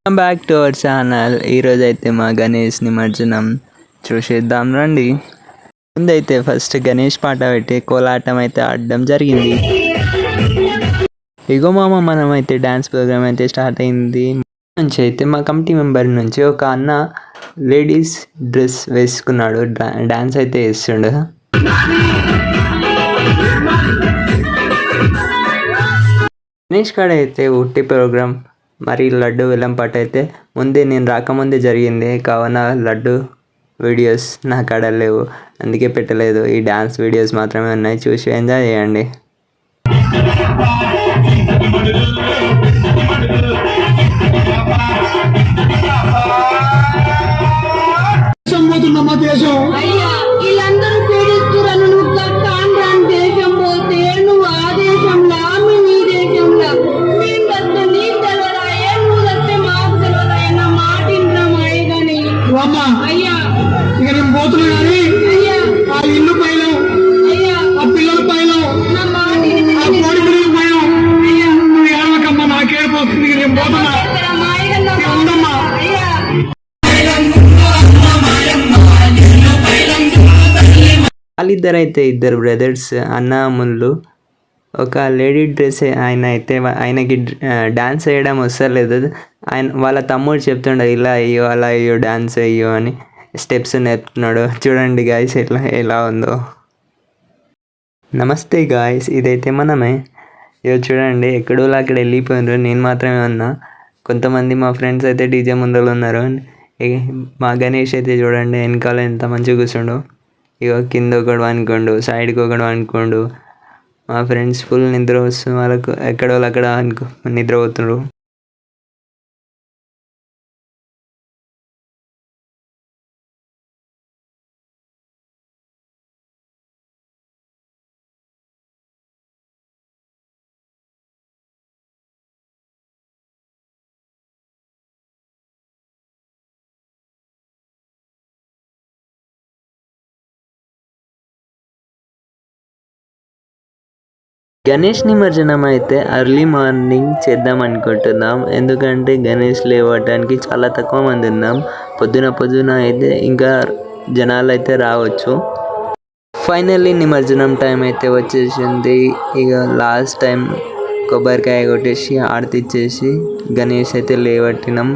Welcome back to our channel. ఈరోజు అయితే మా గణేష్ నిమజ్జనం చూసేద్దాం రండి. ముందైతే ఫస్ట్ గణేష్ పాట పెట్టి కోలాటం అయితే ఆడడం జరిగింది. ఇగో మామ మనమైతే డ్యాన్స్ ప్రోగ్రామ్ అయితే స్టార్ట్ అయింది. నుంచి అయితే మా కమిటీ మెంబర్ నుంచి ఒక అన్న లేడీస్ డ్రెస్ వేసుకున్నాడు, డ్యాన్స్ అయితే వేస్తుండు. గణేష్ కాడ అయితే ఉట్టి ప్రోగ్రామ్ మరి లడ్డు వెల్లం పాట అయితే ముందే నేను రాకముందే జరిగింది కావున లడ్డు వీడియోస్ నా కాడ లేవు, అందుకే పెట్టలేదు. ఈ డ్యాన్స్ వీడియోస్ మాత్రమే ఉన్నాయి, చూసి ఎంజాయ్ చేయండి. ఇక నేను పోతున్నా కానీ ఆ ఇల్లు పైన ఆ పిల్లల పైన ఆ కోడి పిల్లల పైన నువ్వు ఏడవకమ్మా, నాకేడిపోతుంది. నేను పోతున్నా, ఉండమ్మా. వాళ్ళిద్దరైతే ఇద్దరు బ్రదర్స్ అన్నముళ్ళు. ఒక లేడీ డ్రెస్ ఆయనకి డాన్స్ వేయడం వస్తలేదు. వాళ్ళ తమ్ముడు చెప్తుండే ఇలా అయ్యో అలా అయ్యో డాన్స్ అయ్యో అని స్టెప్స్ నేర్పుతున్నాడు. చూడండి గాయస్ ఎలా ఉందో. నమస్తే గాయస్, ఇదైతే మనమే. ఇదో చూడండి ఎక్కడో అక్కడ వెళ్ళిపోయినారు, నేను మాత్రమే ఉన్నా. కొంతమంది మా ఫ్రెండ్స్ అయితే డీజే ముందర ఉన్నారు. మా గణేష్ అయితే చూడండి వెనకాల ఎంత మంచిగా కూర్చుండు. ఇగో కింద ఒకడు అనుకోండు, సైడ్కి ఒకడు అనుకోండు. మా ఫ్రెండ్స్ ఫుల్ నిద్ర వస్తుంది, వాళ్ళకు ఎక్కడో అక్కడ నిద్రపోతున్నారు. గణేష్ నిమజ్జనం అయితే ఎర్లీ మార్నింగ్ చేద్దాం అనుకుంటున్నాం, ఎందుకంటే గణేష్ లేవటానికి చాలా తక్కువ మంది ఉన్నాం. పొద్దున అయితే ఇంకా జనాలు అయితే రావచ్చు. ఫైనల్లీ నిమజ్జనం టైం అయితే వచ్చేసింది. ఇక లాస్ట్ టైం కొబ్బరికాయ కొట్టేసి ఆడతిచ్చేసి గణేష్ అయితే లేవట్టినాం.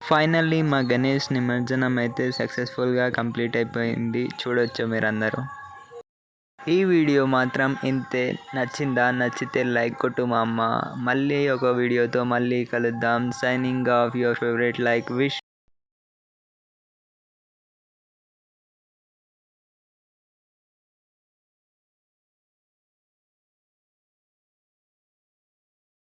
ఫైనల్లీ మా గణేష్ నిమజ్జనం అయితే సక్సెస్ఫుల్గా కంప్లీట్ అయిపోయింది. చూడొచ్చు మీరందరూ. ఈ వీడియో మాత్రం ఇంతే. నచ్చితే లైక్ కొట్టు మా అమ్మ. మళ్ళీ ఒక వీడియోతో మళ్ళీ కలుద్దాం. Signing off your favourite like wish.